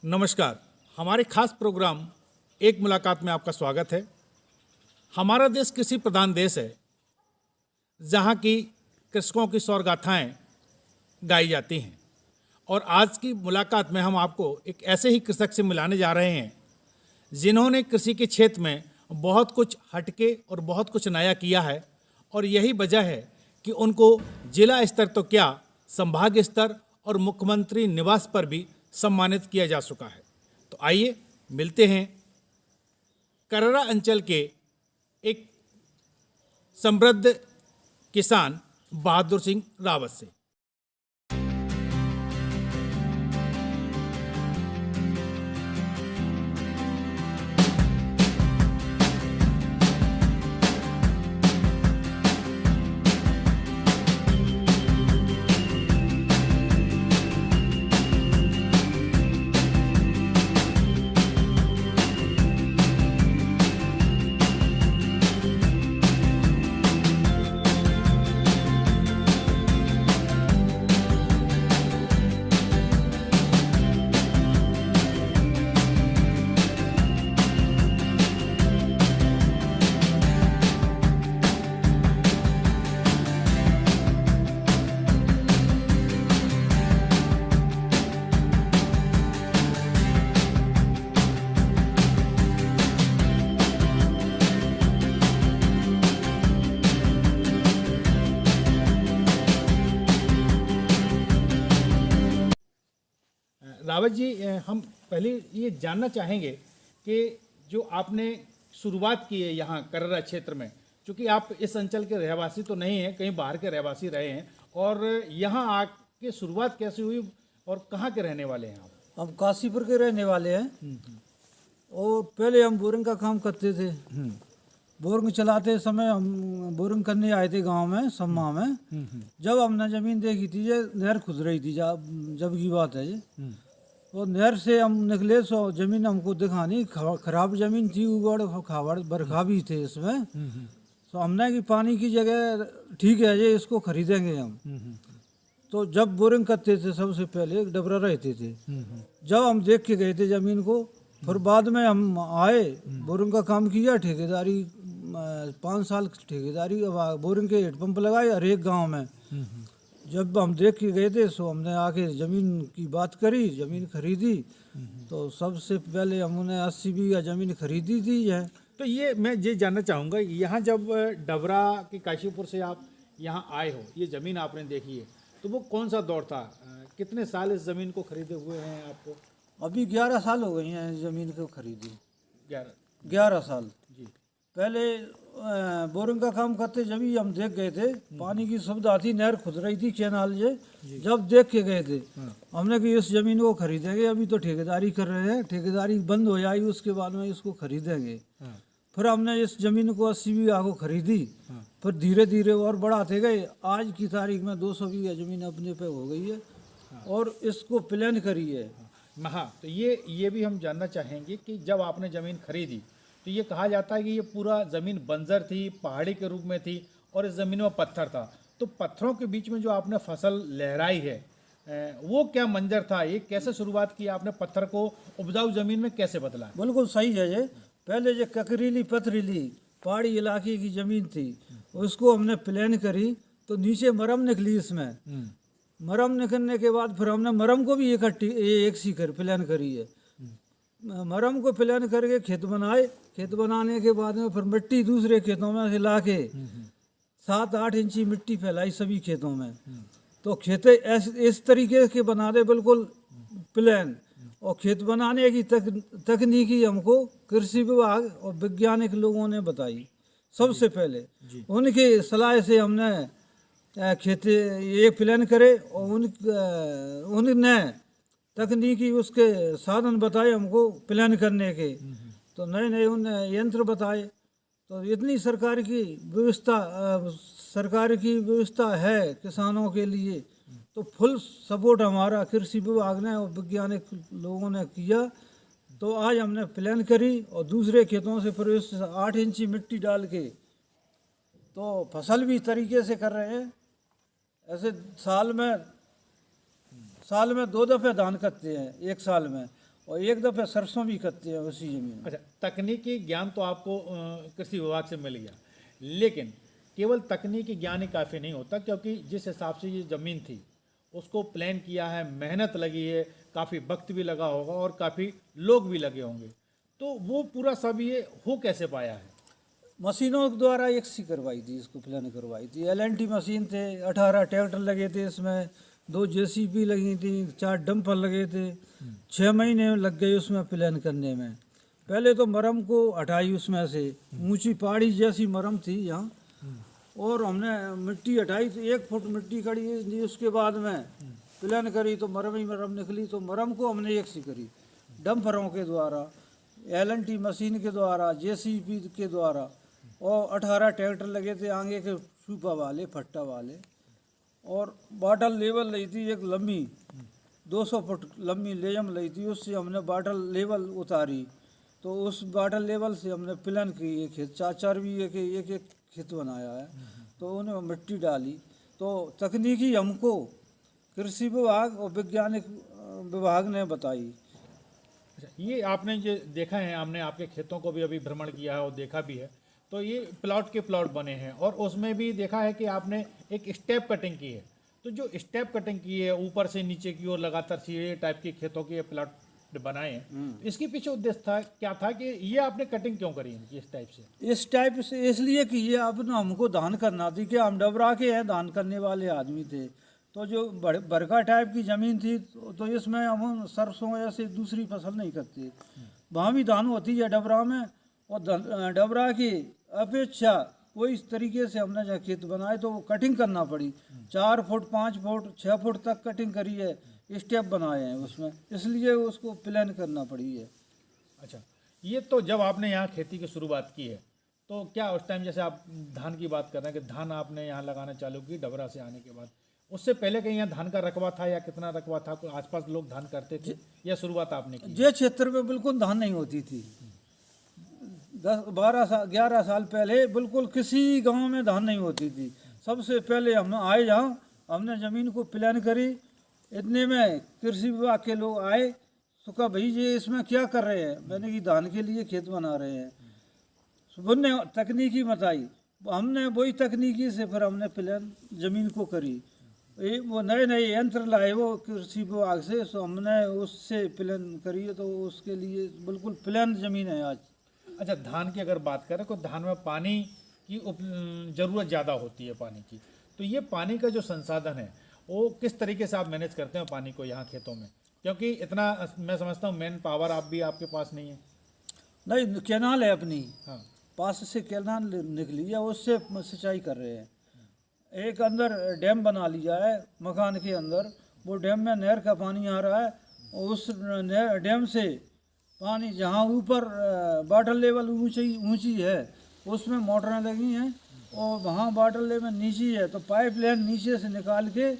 नमस्कार। हमारे खास प्रोग्राम एक मुलाकात में आपका स्वागत है। हमारा देश कृषि प्रधान देश है, जहाँ की कृषकों की सौरगाथाएं गाई जाती हैं। और आज की मुलाकात में हम आपको एक ऐसे ही कृषक से मिलाने जा रहे हैं जिन्होंने कृषि के क्षेत्र में बहुत कुछ हटके और बहुत कुछ नया किया है। और यही वजह है कि उनको जिला स्तर तो क्या, संभाग स्तर और मुख्यमंत्री निवास पर भी सम्मानित किया जा चुका है। तो आइए मिलते हैं कररा अंचल के एक समृद्ध किसान बहादुर सिंह रावत से। रावत जी, हम पहले ये जानना चाहेंगे कि जो आपने शुरुआत की है यहाँ कररा क्षेत्र में, क्योंकि आप इस अंचल के रहवासी तो नहीं हैं, कहीं बाहर के रहवासी रहे हैं, और यहाँ आके शुरुआत कैसे हुई और कहाँ के रहने वाले हैं आप? हम काशीपुर के रहने वाले हैं और पहले हम बोरिंग का काम करते थे। बोरिंग चलाते समय हम बोरिंग करने आए थे गांव में, सम्मा में। जब हमने जमीन देखी थी, ये नहर खुद रही थी, जब की बात है ये। और नहर से हम निकले सो जमीन हमको दिखानी खराब जमीन थी, उबड़ खाबड़ बरखा भी थे इसमें। तो हमने कि पानी की जगह ठीक है ये, इसको खरीदेंगे हम। तो जब बोरिंग करते थे सबसे पहले एक डबरा रहते थे। जब हम देख के गए थे जमीन को, फिर बाद में हम आए, बोरिंग का काम किया, ठेकेदारी 5 साल ठेकेदारी, बोरिंग के हेडपंप लगाए हर एक गाँव में। जब हम देख के गए थे सो हमने आके ज़मीन की बात करी, ज़मीन खरीदी। तो सबसे पहले हमने 80 बीघा ज़मीन खरीदी थी है। तो ये मैं ये जानना चाहूँगा, यहाँ जब डबरा के काशीपुर से आप यहाँ आए हो, ये ज़मीन आपने देखी है, तो वो कौन सा दौर था? कितने साल इस ज़मीन को खरीदे हुए हैं आपको? अभी 11 साल हो गए हैं ज़मीन को खरीदी। 11 साल जी। पहले बोरिंग का काम करते जब ही हम देख गए थे, पानी की सुविधा थी, नहर खुद रही थी, कैनाल ये। जब देख के गए थे हमने कि इस जमीन को खरीदेंगे। अभी तो ठेकेदारी कर रहे हैं, ठेकेदारी बंद हो जाएगी, उसके बाद में इसको खरीदेंगे। फिर हमने इस जमीन को 80 बीघा को खरीदी। फिर धीरे धीरे और बढ़ाते गए। आज की तारीख में 200 बीघा जमीन अपने पे हो गई है और इसको प्लान करी है। हाँ, तो ये भी हम जानना चाहेंगे कि जब आपने ज़मीन खरीदी तो ये कहा जाता है कि ये पूरा ज़मीन बंजर थी, पहाड़ी के रूप में थी, और इस ज़मीन में पत्थर था। तो पत्थरों के बीच में जो आपने फसल लहराई है, वो क्या मंजर था? ये कैसे शुरुआत की आपने? पत्थर को उपजाऊ ज़मीन में कैसे बदला? बिल्कुल सही है ये। पहले जो ककरीली पथरीली पहाड़ी इलाके की ज़मीन थी, उसको हमने प्लान करी तो नीचे मरम निकली इसमें। मरम निकलने के बाद फिर हमने मरम को भी एक सी कर प्लान करी है। मरम को प्लान करके खेत बनाए। खेत बनाने के बाद में फिर मिट्टी दूसरे खेतों में से ला के 7-8 इंची मिट्टी फैलाई सभी खेतों में। तो खेत इस तरीके के बना दे, बिल्कुल प्लान। और खेत बनाने की तकनीकी हमको कृषि विभाग और वैज्ञानिक लोगों ने बताई सबसे पहले। उनकी सलाह से हमने खेत ये प्लान करे और उनने तकनीकी उसके साधन बताए हमको प्लान करने के। तो नए नए उन यंत्र बताए। तो इतनी सरकार की व्यवस्था है किसानों के लिए। तो फुल सपोर्ट हमारा कृषि विभाग ने और वैज्ञानिक लोगों ने किया। तो आज हमने प्लान करी और दूसरे खेतों से फिर 8 इंची मिट्टी डाल के तो फसल भी तरीके से कर रहे हैं। ऐसे साल में 2 दफ़े धान करते हैं एक साल में, और एक दफ़े सरसों भी करते हैं उसी ज़मीन में। अच्छा, तकनीकी ज्ञान तो आपको कृषि विभाग से मिल गया, लेकिन केवल तकनीकी ज्ञान ही काफ़ी नहीं होता, क्योंकि जिस हिसाब से ये ज़मीन थी उसको प्लान किया है, मेहनत लगी है, काफ़ी वक्त भी लगा होगा और काफ़ी लोग भी लगे होंगे, तो वो पूरा सब ये हो कैसे पाया है? मशीनों के द्वारा एक सी करवाई थी, इसको प्लान करवाई थी। LNT मशीन थे, 18 ट्रैक्टर लगे थे इसमें, 2 JCB लगी थी, 4 डंपर लगे थे। 6 महीने लग गए उसमें प्लान करने में। पहले तो मरम को हटाई उसमें से, ऊंची पहाड़ी जैसी मरम थी यहाँ, और हमने मिट्टी हटाई तो 1 फुट मिट्टी कड़ी। उसके बाद में प्लान करी तो मरम ही मरम निकली, तो मरम को हमने एक सी करी डंपरों के द्वारा, LNT मशीन के द्वारा, JCB के द्वारा, और 18 ट्रैक्टर लगे थे आगे के सूपा वाले, फट्टा वाले, और बाटल लेवल ली थी एक लंबी 200 फुट लंबी लेजम ली थी, उससे हमने बाटल लेवल उतारी। तो उस बाटल लेवल से हमने प्लान की एक खेत, 4-4 भी एक खेत बनाया है। तो उन्हें मिट्टी डाली। तो तकनीकी हमको कृषि विभाग और वैज्ञानिक विभाग ने बताई। अच्छा, ये आपने जो देखा है, हमने आपके खेतों को भी अभी भ्रमण किया है और देखा भी है, तो ये प्लॉट के प्लॉट बने हैं और उसमें भी देखा है कि आपने एक स्टेप कटिंग की है। तो जो स्टेप कटिंग की है ऊपर से नीचे की ओर लगातार सीढ़े टाइप के खेतों के प्लॉट बनाए हैं, तो इसके पीछे उद्देश्य था क्या था कि ये आपने कटिंग क्यों करी है इस टाइप से? इस टाइप से इसलिए कि ये अब ना हमको धान करना थी, कि हम डबरा के हैं, धान करने वाले आदमी थे। तो जो बरका टाइप की ज़मीन थी, तो इसमें हम सरसों ऐसे दूसरी फसल नहीं करते। वहाँ भी धान होती है डबरा में, और डबरा की अपेक्षा कोई इस तरीके से हमने जहाँ खेत बनाए तो वो कटिंग करना पड़ी। 4 फुट 5 फुट 6 फुट तक कटिंग करी है, स्टेप बनाए हैं उसमें, इसलिए उसको प्लान करना पड़ी है। अच्छा, ये तो जब आपने यहाँ खेती की शुरुआत की है, तो क्या उस टाइम जैसे आप धान की बात कर रहे हैं कि धान आपने यहाँ लगाना चालू की डबरा से आने के बाद, उससे पहले कहीं यहाँ धान का रकबा था या कितना रकबा था? कोई आसपास लोग धान करते थे या शुरुआत आपने की? जे क्षेत्र में बिल्कुल धान नहीं होती थी। 11 साल पहले बिल्कुल किसी गांव में धान नहीं होती थी। सबसे पहले हम आए जहाँ, हमने ज़मीन को प्लान करी, इतने में कृषि विभाग के लोग आए। तो कहा भाई ये इसमें क्या कर रहे हैं? मैंने कि धान के लिए खेत बना रहे हैं। उनने तकनीकी बताई, हमने वही तकनीकी से फिर हमने प्लान ज़मीन को करी। वो नए नए यंत्र लाए वो कृषि विभाग से, तो हमने उससे प्लान करी, तो उसके लिए बिल्कुल प्लान ज़मीन है आज। अच्छा, धान की अगर बात करें तो धान में पानी की ज़रूरत ज़्यादा होती है पानी की, तो ये पानी का जो संसाधन है वो किस तरीके से आप मैनेज करते हैं पानी को यहाँ खेतों में? क्योंकि इतना मैं समझता हूँ मैन पावर आप भी आपके पास नहीं है। नहीं, कैनाल है अपनी, हाँ, पास से कैनाल निकली है, उससे सिंचाई कर रहे हैं। एक अंदर डैम बना लिया है मकान के अंदर, वो डैम में नहर का पानी आ रहा है, और उस डैम से पानी जहाँ ऊपर वाटर लेवल ऊंची है उसमें मोटरें लगी हैं, और वहाँ वाटर लेवल नीची है तो पाइपलाइन नीचे से निकाल के,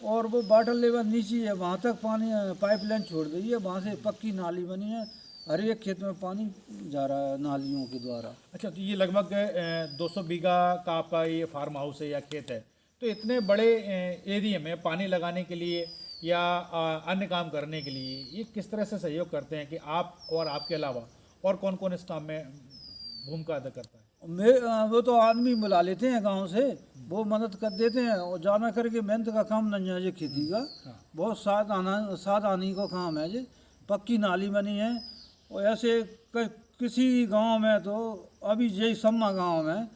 और वो वाटर लेवल नीची है वहाँ तक पानी पाइपलाइन छोड़ दी है, वहाँ से पक्की नाली बनी है, हर एक खेत में पानी जा रहा है नालियों के द्वारा। अच्छा, तो ये लगभग 200 बीघा का आपका ये फार्म हाउस है या खेत है, तो इतने बड़े एरिया में पानी लगाने के लिए या अन्य काम करने के लिए ये किस तरह से सहयोग करते हैं कि आप और आपके अलावा और कौन कौन इस काम में भूमिका अदा करता है? वो तो आदमी बुला लेते हैं गांव से, वो मदद कर देते हैं, और जाना करके मेहनत का काम नहीं है ये खेती का, बहुत साथ आनी का काम है ये। पक्की नाली बनी है, और ऐसे किसी गांव में तो अभी यही सम्मा गांव में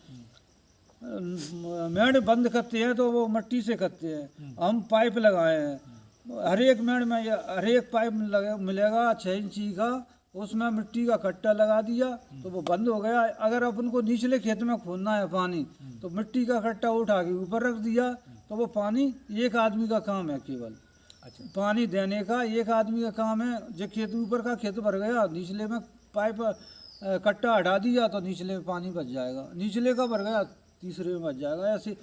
मेड़ बंद करते हैं तो वो मिट्टी से करते हैं, हम पाइप लगाए हैं। हर एक मेड़ में हर एक पाइप मिलेगा 6 इंची का, उसमें मिट्टी का कट्टा लगा दिया तो वो बंद हो गया। अगर अपन को निचले खेत में खोदना है पानी, तो मिट्टी का कट्टा उठा के ऊपर रख दिया, तो वो पानी एक आदमी का काम है केवल। अच्छा, पानी देने का एक आदमी का काम है। जो खेत ऊपर का खेत भर गया, निचले में पाइप कट्टा हटा दिया तो निचले में पानी बच जाएगा, निचले का भर गया तीसरे में बच जाएगा। ऐसे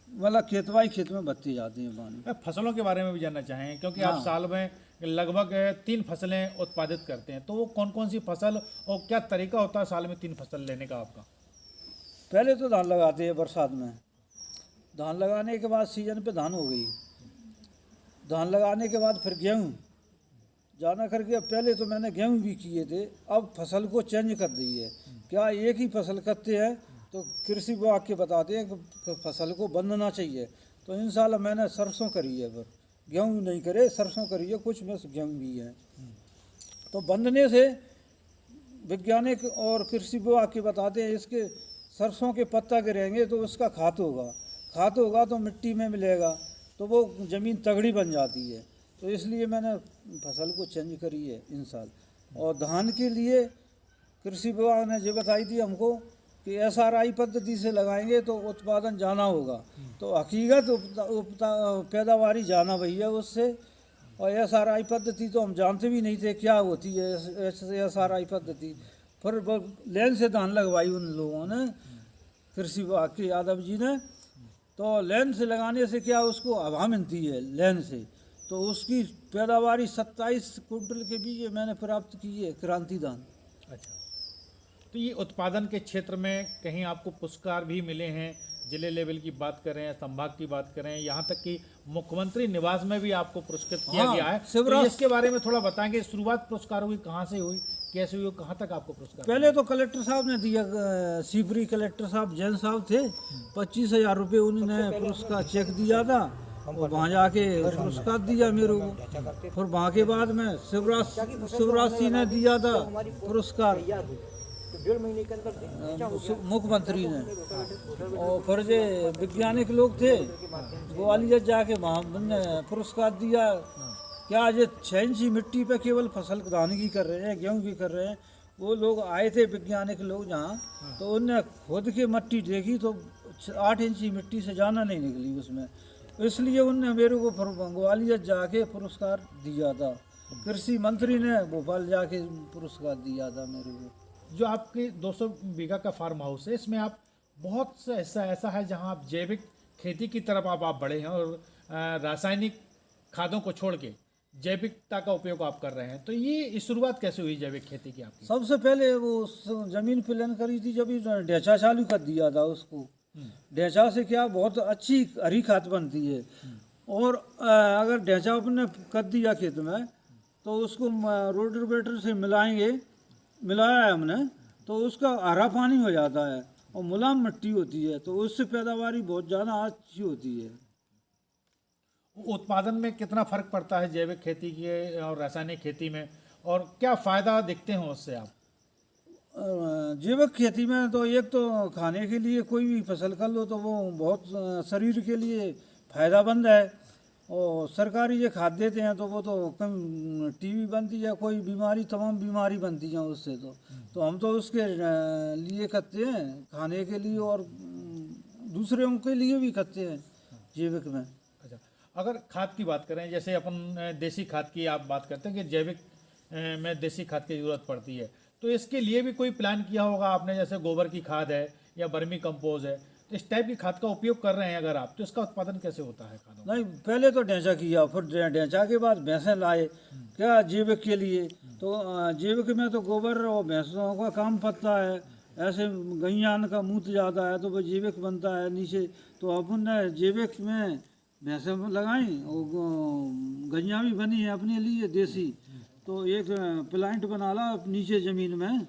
मतलब खेतवाई खेत में बचते जाते हैं पानी। फसलों के बारे में भी जानना चाहें, क्योंकि आप साल में लगभग 3 फसलें उत्पादित करते हैं, तो वो कौन कौन सी फसल और क्या तरीका होता है साल में 3 फसल लेने का आपका? पहले तो धान लगाते हैं बरसात में, धान लगाने के बाद सीजन पे धान हो गई, धान लगाने के बाद फिर गेहूँ, जाना करके अब पहले तो मैंने गेहूं भी किए थे, अब फसल को चेंज कर दी है। क्या एक ही फसल करते हैं तो कृषि विभाग के बताते हैं कि फसल को बंदना चाहिए। तो इंशाल्लाह मैंने सरसों करी है, पर गेहूं नहीं करे, सरसों करी है, कुछ में गेहूं भी है। तो बंदने से वैज्ञानिक और कृषि विभाग के बताते हैं इसके सरसों के पत्ता गिरेंगे तो उसका खाद होगा तो मिट्टी में मिलेगा, तो वो ज़मीन तगड़ी बन जाती है। तो इसलिए मैंने फसल को चेंज करी है इन साल। और धान के लिए कृषि विभाग ने ये बताई थी हमको कि SRI पद्धति से लगाएंगे तो उत्पादन ज़्यादा होगा। तो हकीकत पैदावारी जाना भैया उससे। और SRI पद्धति तो हम जानते भी नहीं थे क्या होती है SRI पद्धति। फिर लेन से धान लगवाई उन लोगों ने, कृषि विभाग के यादव जी ने। तो लेन से लगाने से क्या उसको हवा मिलती है लेन से, तो उसकी पैदावारी 27 कुंटल के बीज मैंने प्राप्त की है, क्रांति धान। अच्छा, तो ये उत्पादन के क्षेत्र में कहीं आपको पुरस्कार भी मिले हैं? जिले लेवल की बात करें, संभाग की बात करें, यहाँ तक कि मुख्यमंत्री निवास में भी आपको पुरस्कृत किया गया है। तो इसके बारे में थोड़ा बताएंगे, शुरुआत पुरस्कारों की कहाँ से हुई, कैसे हुई, कहाँ तक आपको पुरस्कार? पहले तो कलेक्टर साहब ने दिया, शिवपुरी कलेक्टर साहब जैन साहब थे, 25,000 रुपये उन्होंने पुरस्कार चेक दिया था और वहाँ जाके पुरस्कार दिया मेरे को। फिर वहाँ के बाद में शिवराज सिंह ने दिया था पुरस्कार, मुख्यमंत्री ने। और फिर जो वैज्ञानिक लोग थे ग्वालियर जाके वहाँ पुरस्कार दिया। क्या ये 6 इंची मिट्टी पे केवल फसल धान की कर रहे हैं, गेहूं की कर रहे हैं। वो लोग आए थे वैज्ञानिक लोग जहाँ, तो उनने खुद के मिट्टी देखी तो 8 इंची मिट्टी से जाना नहीं निकली उसमें। इसलिए उनने मेरे को ग्वालियर जाके पुरस्कार दिया था। कृषि मंत्री ने भोपाल जाके पुरस्कार दिया था मेरे को। जो आपके 200 बीघा का फार्म हाउस है, इसमें आप बहुत सा हिस्सा ऐसा है जहां आप जैविक खेती की तरफ आप बढ़े हैं और रासायनिक खादों को छोड़ के जैविकता का उपयोग आप कर रहे हैं। तो ये शुरुआत कैसे हुई जैविक खेती की आपकी? सबसे पहले वो जमीन प्लान करी थी जब ढेंचा चालू कर दिया था उसको। ढेंचा से क्या बहुत अच्छी हरी खाद बनती है। और अगर ढेंचा अपने कर दिया खेत में तो उसको रोटावेटर से मिलाया है हमने, तो उसका हरा पानी हो जाता है और मुलायम मिट्टी होती है, तो उससे पैदावारी बहुत ज़्यादा अच्छी होती है। उत्पादन में कितना फर्क पड़ता है जैविक खेती के और रासायनिक खेती में, और क्या फ़ायदा दिखते हैं उससे आप? जैविक खेती में तो एक तो खाने के लिए कोई भी फसल कर लो तो वो बहुत शरीर के लिए फ़ायदामंद है। और सरकारी ये खाद देते हैं तो वो तो कम टीबी बनती है, कोई बीमारी, तमाम बीमारी बनती है उससे। तो हम तो उसके लिए करते हैं खाने के लिए, और दूसरों के लिए भी करते हैं जैविक में। अच्छा, अगर खाद की बात करें, जैसे अपन देसी खाद की आप बात करते हैं कि जैविक में देसी खाद की ज़रूरत पड़ती है, तो इसके लिए भी कोई प्लान किया होगा आपने? जैसे गोबर की खाद है या वर्मी कंपोज है, तो इस टाइप की खाद का उपयोग कर रहे हैं अगर आप, तो इसका उत्पादन कैसे होता है खादों? नहीं, पहले तो ढेंचा किया, फिर ढेंचा के बाद भैंसें लाए क्या जैविक के लिए। तो जैविक में तो गोबर और भैंसों का काम पड़ता है। ऐसे गैयान का मूत ज़्यादा है तो वो जैविक बनता है नीचे। तो अपन ने जैविक में भैंसें लगाई और गैया भी बनी है अपने लिए देसी। तो एक प्लांट बना ला नीचे ज़मीन में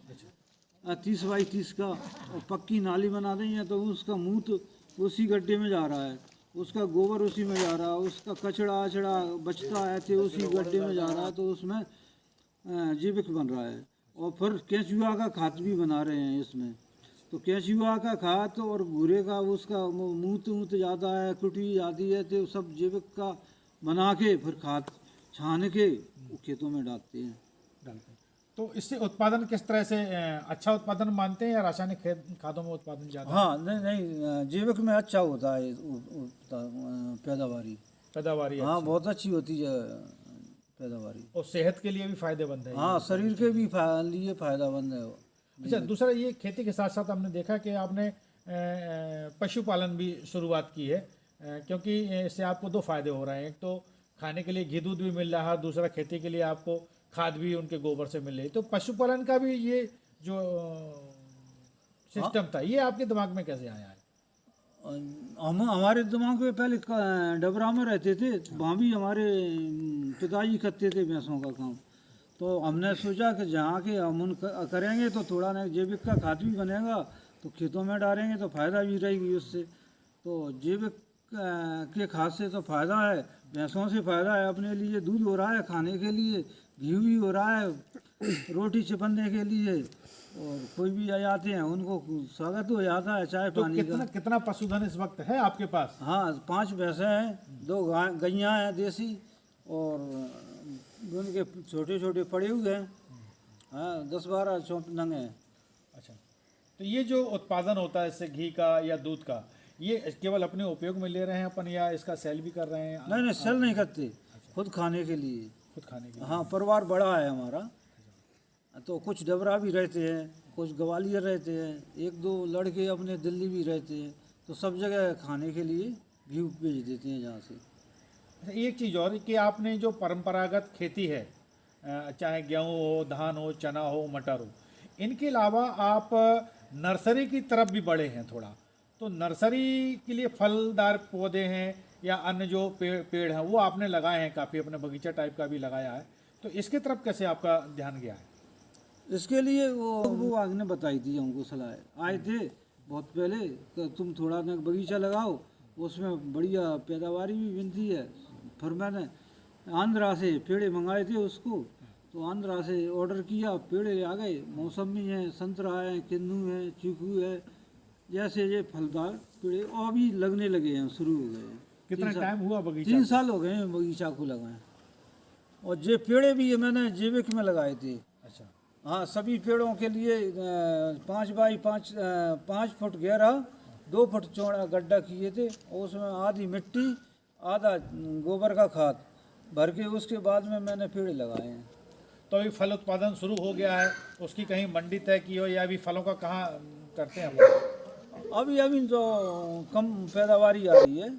30 बाई 30 का, और पक्की नाली बना दी है, तो उसका मूत उसी गड्ढे में जा रहा है, उसका गोबर उसी में जा रहा है, उसका कचड़ा अचड़ा बचता है तो उसी गड्ढे में जा रहा है, तो उसमें जैविक बन रहा है। और फिर केंचुआ का खाद भी बना रहे हैं इसमें। तो केंचुआ का खाद और भूरे का उसका मूत जाता है, कुटी जाती है, तो सब जैविक का बना के फिर खाद छान के खेतों में डालते हैं। तो इससे उत्पादन किस तरह से अच्छा उत्पादन मानते हैं या रासायनिक खादों में उत्पादन ज़्यादा? हाँ, नहीं जैविक में अच्छा होता है पैदावारी। हाँ, बहुत अच्छी होती है पैदावारी, और सेहत के लिए भी फायदेमंद है। हाँ, शरीर के भी लिए फायदेमंद है। अच्छा, दूसरा ये खेती के साथ साथ हमने देखा कि आपने पशुपालन भी शुरुआत की है, क्योंकि इससे आपको 2 फायदे हो रहे हैं। एक तो खाने के लिए घी दूध भी मिल रहा है, दूसरा खेती के लिए आपको खाद भी उनके गोबर से मिल रही है। तो पशुपालन का भी ये जो सिस्टम था, ये आपके दिमाग में कैसे आया है? हमारे दिमाग में पहले डबरा में रहते थे, वहाँ भी हमारे पिताजी करते थे भैंसों का काम। तो हमने सोचा कि जहाँ के हम उन करेंगे तो थोड़ा ना जैविक का खाद भी बनेगा, तो खेतों में डालेंगे तो फ़ायदा भी रहेगी उससे। तो जैविक के खाद से तो फ़ायदा है, भैंसों से फ़ायदा है, अपने लिए दूध हो रहा है खाने के लिए, घी भी हो रहा है रोटी चिपकने के लिए, और कोई भी आ जाते हैं उनको स्वागत हो जाता है चाय तो पानी का। कितना कितना पशुधन इस वक्त है आपके पास? हाँ 5 भैंसें हैं, 2 गैयाँ हैं देसी, और उनके छोटे छोटे पड़े हुए हैं, हाँ 10-12 नंगे हैं। अच्छा, तो ये जो उत्पादन होता है इससे घी का या दूध का, ये केवल अपने उपयोग में ले रहे हैं अपन या इसका सेल भी कर रहे हैं? नहीं सेल नहीं करते, खुद खाने के लिए। खुद खाने के लिए? हाँ परिवार बड़ा है हमारा, तो कुछ डबरा भी रहते हैं, कुछ ग्वालियर रहते हैं, 1-2 लड़के अपने दिल्ली भी रहते हैं, तो सब जगह खाने के लिए घी भेज देते हैं जहाँ से। अच्छा, एक चीज़ और कि आपने जो परंपरागत खेती है, चाहे गेहूँ हो, धान हो, चना हो, मटर हो, इनके अलावा आप नर्सरी की तरफ भी बढ़े हैं थोड़ा, तो नर्सरी के लिए फलदार पौधे हैं या अन्य जो पेड़ हैं वो आपने लगाए हैं, काफ़ी अपने बगीचा टाइप का भी लगाया है, तो इसके तरफ कैसे आपका ध्यान गया है? इसके लिए वो आग ने बताई थी हमको सलाह, आए थे बहुत पहले कि तुम थोड़ा ना बगीचा लगाओ, उसमें बढ़िया पैदावारी भी मिलती है। फिर मैंने आंध्रा से पेड़े मंगाए थे उसको, तो आंध्रा से ऑर्डर किया, पेड़े आ गए, मौसमी है, संतरा है, किन्नू है, चीकू है, जैसे ये फलदार पेड़े और भी लगने लगे हैं, शुरू हो गए हैं। कितना टाइम हुआ बगीचा? 3 साल हो गए हैं बगीचा को लगाए, और ये पेड़े भी मैंने जैविक में लगाए थे। अच्छा, हाँ सभी पेड़ों के लिए 5 बाई 5 फुट गहरा, 2 फुट चौड़ा गड्ढा किए थे, और उसमें आधी मिट्टी आधा गोबर का खाद भर के उसके बाद में मैंने पेड़ लगाए हैं। तो अभी फल उत्पादन शुरू हो गया है, उसकी कहीं मंडी तय की हो या अभी फलों का कहाँ करते हैं हम? अभी तो कम पैदावारी आ रही है,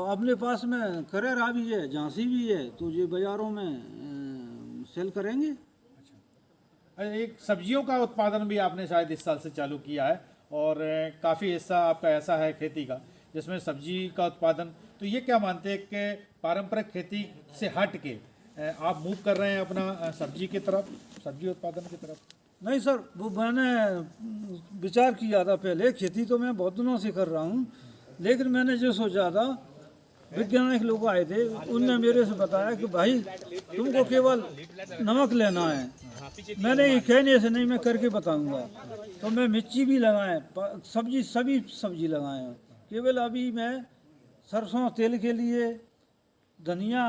अपने पास में करेरा भी है, झांसी भी है, तो ये बाज़ारों में सेल करेंगे। अच्छा, एक सब्जियों का उत्पादन भी आपने शायद इस साल से चालू किया है, और काफ़ी हिस्सा आपका ऐसा है खेती का जिसमें सब्जी का उत्पादन, तो ये क्या मानते हैं कि पारंपरिक खेती से हट के आप मूव कर रहे हैं अपना सब्जी की तरफ, सब्जी उत्पादन की तरफ? नहीं सर, वो मैंने विचार किया था पहले, खेती तो मैं बहुत दिनों से कर रहा हूँ, लेकिन मैंने जो सोचा था, वैज्ञानिक लोग आए थे, उनने मेरे से बताया कि भाई तुमको केवल नमक लेना है। मैंने ये कहने से नहीं, मैं करके बताऊंगा। तो मैं मिर्ची भी लगाए, सब्जी सभी सब्जी लगाए हैं, केवल अभी मैं सरसों तेल के लिए धनिया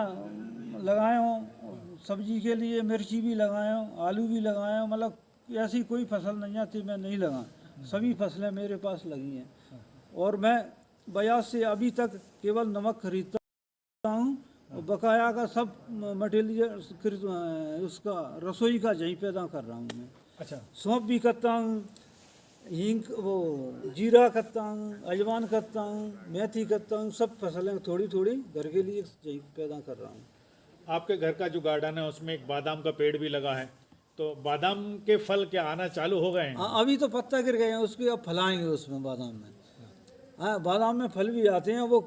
लगाए हूँ, सब्जी के लिए मिर्ची भी लगाए हूँ, आलू भी लगाए हूँ, मतलब ऐसी कोई फसल नहीं आती मैं नहीं लगाऊँ, सभी फसलें मेरे पास लगी हैं। और मैं बाजार से अभी तक केवल नमक खरीदता हूँ, और बकाया का सब मटेरियल उसका रसोई का यहीं पैदा कर रहा हूँ मैं। अच्छा, सौंफ भी करता हूँ, हींग वो जीरा करता हूँ, अजवान करता हूँ, मेथी करता हूँ, सब फसलें थोड़ी थोड़ी घर के लिए यही पैदा कर रहा हूँ। आपके घर का जो गार्डन है उसमें एक बादाम का पेड़ भी लगा है, तो बादाम के फल क्या आना चालू हो गए हैं? हाँ अभी तो पत्ता गिर गए हैं उसके, अब फलाएंगे उसमें बादाम में। हाँ बादाम में फल भी आते हैं, वो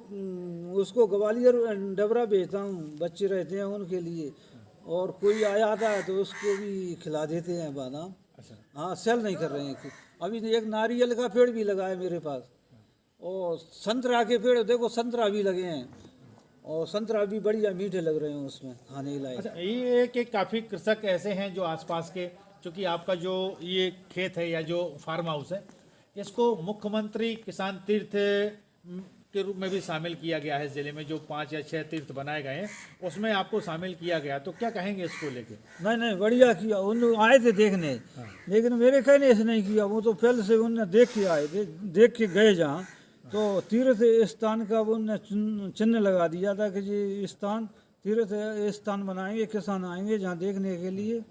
उसको ग्वालियर डबरा बेचता हूँ, बच्चे रहते हैं उनके लिए, और कोई आ जाता है तो उसको भी खिला देते हैं बादाम। अच्छा, हाँ सेल नहीं कर रहे हैं। अभी तो एक नारियल का पेड़ भी लगा है मेरे पास, और संतरा के पेड़ देखो, संतरा भी लगे हैं, और संतरा भी बढ़िया मीठे लग रहे हैं उसमें खाने के लायक। अच्छा, ये कि काफ़ी कृषक ऐसे हैं जो आसपास के, चूँकि आपका जो ये खेत है या जो फार्म हाउस है, इसको मुख्यमंत्री किसान तीर्थ के रूप में भी शामिल किया गया है ज़िले में, जो 5 या 6 तीर्थ बनाए गए हैं उसमें आपको शामिल किया गया, तो क्या कहेंगे इसको लेके? नहीं बढ़िया किया, उन लोग आए थे देखने, लेकिन मेरे कहने से नहीं किया, वो तो पहले से उनने देख के आए थे, देख के गए जहाँ, तो तीर्थ स्थान का उनने चिन्ह लगा दिया था कि ये स्थान तीर्थ स्थान बनाएंगे, किसान आएंगे जहाँ देखने के लिए,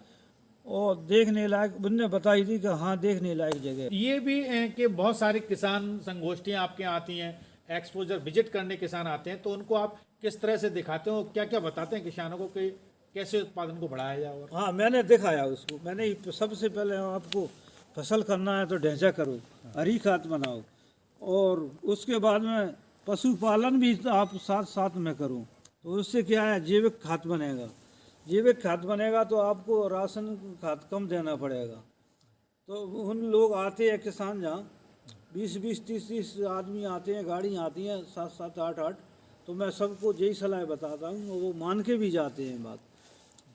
और देखने लायक उनने बताई थी कि हाँ देखने लायक जगह। ये भी कि बहुत सारी किसान संगोष्ठियाँ आपके यहाँ आती हैं, एक्सपोजर विजिट करने किसान आते हैं, तो उनको आप किस तरह से दिखाते हो, क्या क्या बताते हैं किसानों को कि कैसे उत्पादन को बढ़ाया जाए? और हाँ मैंने दिखाया उसको, मैंने सबसे पहले आपको फसल करना है तो ढैंचा करो, हरी खाद बनाओ, और उसके बाद में पशुपालन भी आप साथ साथ में करो, तो उससे क्या है जैविक खाद बनेगा। जैविक खाद बनेगा तो आपको राशन खाद कम देना पड़ेगा। तो उन लोग आते हैं किसान जहाँ 20-20, 30-30 आदमी आते हैं, गाड़ी आती हैं 7-7, 8-8, तो मैं सबको यही सलाह बताता हूँ और वो मान के भी जाते हैं बात।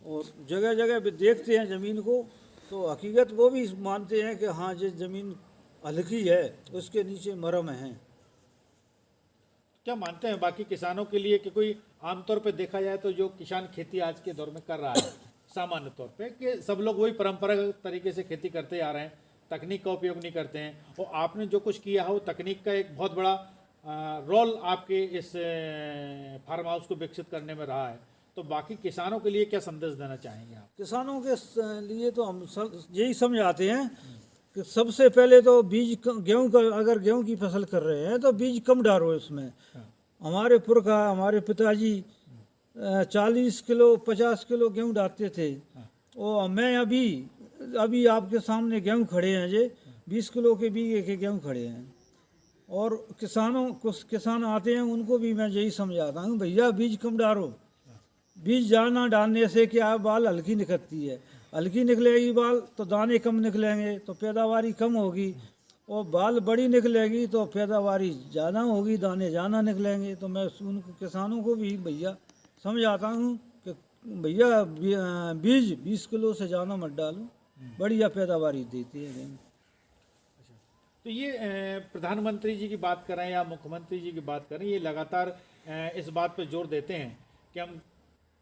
और जगह जगह पे देखते हैं ज़मीन को, तो हकीकत वो भी मानते हैं कि हाँ जिस ज़मीन हल्की है उसके नीचे मरम है। क्या मानते हैं बाकी किसानों के लिए कि कोई आमतौर पे देखा जाए तो जो किसान खेती आज के दौर में कर रहा है सामान्य तौर पे कि सब लोग वही परंपरागत तरीके से खेती करते आ रहे हैं, तकनीक का उपयोग नहीं करते हैं, और आपने जो कुछ किया है वो तकनीक का एक बहुत बड़ा रोल आपके इस फार्म हाउस को विकसित करने में रहा है। तो बाकी किसानों के लिए क्या संदेश देना चाहेंगे आप? किसानों के लिए तो हम यही समझाते हैं कि सबसे पहले तो बीज गेहूं का, अगर गेहूं की फसल कर रहे हैं तो बीज कम डालो इसमें। हमारे पुरखा, हमारे पिताजी 40 किलो 50 किलो गेहूं डालते थे, और मैं अभी आपके सामने गेहूं खड़े हैं, ये 20 किलो के बीघे के गेहूं खड़े हैं। और किसान आते हैं उनको भी मैं यही समझाता हूँ, भैया बीज कम डालो। बीज ज़्यादा डालने से क्या है, बाल हल्की निकलती है, हल्की निकलेगी बाल तो दाने कम निकलेंगे तो पैदावारी कम होगी, और बाल बड़ी निकलेगी तो पैदावारी ज़्यादा होगी, दाने ज़्यादा निकलेंगे। तो मैं उन किसानों को भी भैया समझाता हूँ कि भैया बीज 20 किलो से ज़्यादा मत डालो, बढ़िया पैदावारी देती है। तो ये प्रधानमंत्री जी की बात करें या मुख्यमंत्री जी की बात करें, ये लगातार इस बात पर जोर देते हैं कि हम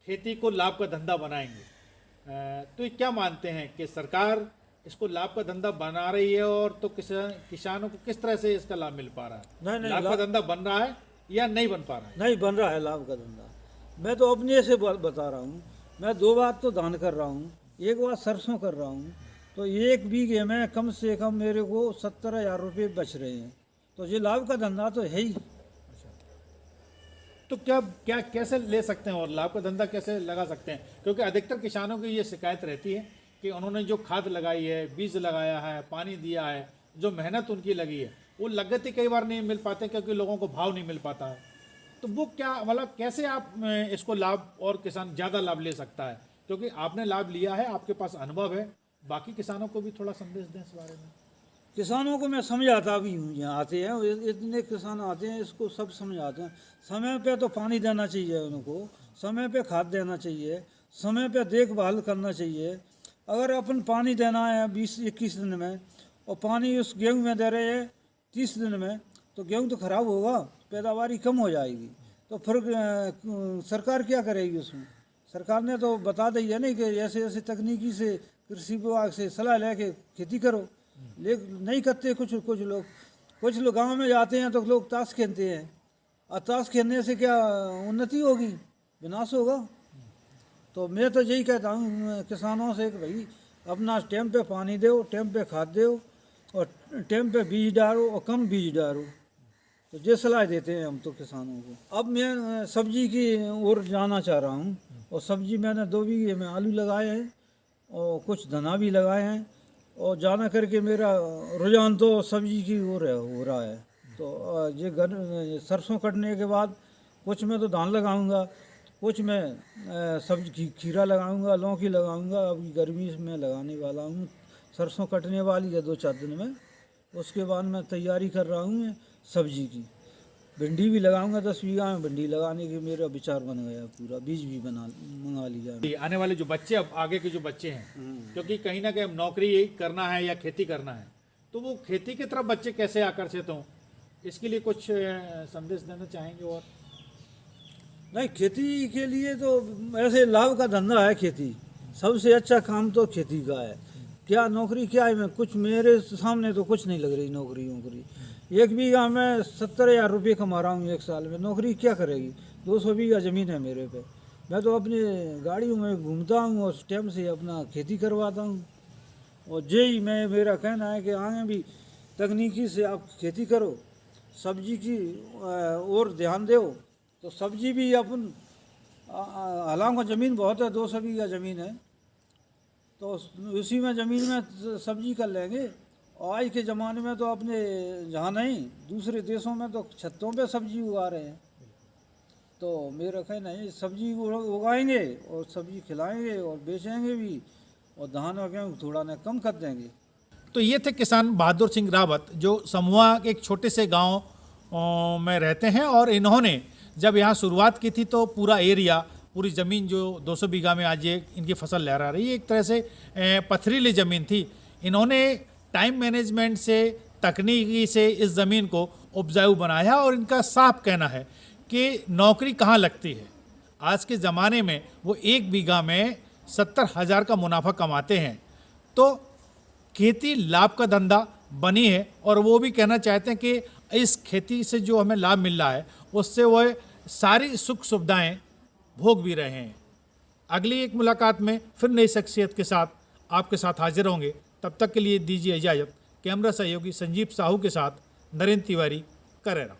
खेती को लाभ का धंधा बनाएंगे। तो ये क्या मानते हैं कि सरकार इसको लाभ का धंधा बना रही है, और तो किसानों को किस तरह से इसका लाभ मिल पा रहा है? नहीं, लाभ का धंधा बन रहा है या नहीं बन पा रहा है? नहीं बन रहा है लाभ का धंधा। मैं तो अपने से बता रहा हूँ, मैं 2 बार तो धान कर रहा हूँ, 1 बार सरसों कर रहा हूँ, तो 1 बीघे में कम से कम मेरे को 70,000 रुपये बच रहे हैं। तो ये लाभ का धंधा तो है ही। तो क्या कैसे ले सकते हैं और लाभ का धंधा कैसे लगा सकते हैं? क्योंकि अधिकतर किसानों की ये शिकायत रहती है कि उन्होंने जो खाद लगाई है, बीज लगाया है, पानी दिया है, जो मेहनत उनकी लगी है, वो लागत ही कई बार नहीं मिल पाते क्योंकि लोगों को भाव नहीं मिल पाता है। तो वो क्या मतलब कैसे आप इसको लाभ और किसान ज़्यादा लाभ ले सकता है? क्योंकि आपने लाभ लिया है, आपके पास अनुभव है, बाकी किसानों को भी थोड़ा संदेश दें इस बारे में। किसानों को मैं समझाता भी हूँ, यहाँ आते हैं इतने किसान आते हैं, इसको सब समझाते हैं। समय पे तो पानी देना चाहिए उनको, समय पे खाद देना चाहिए, समय पे देखभाल करना चाहिए। अगर अपन पानी देना है 20-21 दिन में और पानी उस गेहूं में दे रहे हैं 30 दिन में, तो गेहूं तो खराब होगा, पैदावारी कम हो जाएगी। तो फिर सरकार क्या करेगी उसमें? सरकार ने तो बता दी है नहीं कि ऐसे ऐसे तकनीकी से कृषि विभाग से सलाह लेके खेती करो, लेकिन नहीं करते कुछ लोग गांव में जाते हैं तो लोग ताश खेलते हैं, और ताश खेलने से क्या उन्नति होगी? विनाश होगा। तो मैं तो यही कहता हूँ किसानों से कि भाई अपना टाइम पे पानी दो, टाइम पे खाद दो, और टाइम पे बीज डालो, और कम बीज डालो। तो ये सलाह देते हैं हम तो किसानों को। अब मैं सब्जी की ओर जाना चाह रहा हूँ, और सब्जी मैंने 2 बीघे में आलू लगाए हैं और कुछ धना भी लगाए हैं, और जाना करके मेरा रुझान तो सब्जी की ओर हो रहा है। तो ये सरसों कटने के बाद कुछ में तो धान लगाऊंगा, कुछ में सब्जी खीरा लगाऊंगा, लौकी लगाऊंगा। अभी गर्मी में लगाने वाला हूँ, सरसों कटने वाली है 2-4 दिन में। उसके बाद मैं तैयारी कर रहा हूँ सब्जी की, भिंडी भी लगाऊंगा। 10 बीघा में भिंडी लगाने की मेरा विचार बन गया पूरा, बीज भी मंगा लिया। आने वाले जो बच्चे, अब आगे के जो बच्चे हैं, क्योंकि कहीं ना कहीं अब नौकरी करना है या खेती करना है, तो वो खेती की तरफ बच्चे कैसे आकर्षित हों, इसके लिए कुछ संदेश देना चाहेंगे? और नहीं, खेती के लिए तो ऐसे लाभ का धंधा है खेती, सबसे अच्छा काम तो खेती का है। क्या नौकरी क्या है? मैं कुछ मेरे सामने तो कुछ नहीं लग रही नौकरी। 1 बीघा में 70,000 रुपये कमा रहा हूँ 1 साल में, नौकरी क्या करेगी? 200 बीघा ज़मीन है मेरे पे, मैं तो अपनी गाड़ियों में घूमता हूँ और टाइम से अपना खेती करवाता हूँ। और यही मेरा कहना है कि आगे भी तकनीकी से आप खेती करो, सब्जी की और ध्यान दो, तो सब्जी भी अपन हालांकि ज़मीन बहुत है, 200 बीघा ज़मीन है, तो उसी में ज़मीन में सब्जी कर लेंगे। और आज के ज़माने में तो अपने जहाँ नहीं, दूसरे देशों में तो छतों पे सब्जी उगा रहे हैं। तो मेरा कहना है सब्जी उगाएंगे और सब्जी खिलाएंगे और बेचेंगे भी, और धान और गेहूँ थोड़ा ना कम कर देंगे। तो ये थे किसान बहादुर सिंह रावत, जो समूहा के एक छोटे से गांव में रहते हैं। और इन्होंने जब यहाँ शुरुआत की थी तो पूरा एरिया, पूरी ज़मीन जो 200 बीघा में आज ये इनकी फसल लहरा रही है, एक तरह से पथरीली ज़मीन थी। इन्होंने टाइम मैनेजमेंट से, तकनीकी से इस ज़मीन को उपजाऊ बनाया। और इनका साफ कहना है कि नौकरी कहाँ लगती है। आज के ज़माने में वो 1 बीघा में 70,000 का मुनाफा कमाते हैं। तो खेती लाभ का धंधा बनी है, और वो भी कहना चाहते हैं कि इस खेती से जो हमें लाभ मिल रहा है उससे वह सारी सुख सुविधाएं भोग भी रहे हैं। अगली एक मुलाकात में फिर नई शख्सियत के साथ आपके साथ हाजिर होंगे। तब तक के लिए दीजिए इजाज़त। कैमरा सहयोगी संजीव साहू के साथ नरेंद्र तिवारी, करेरा।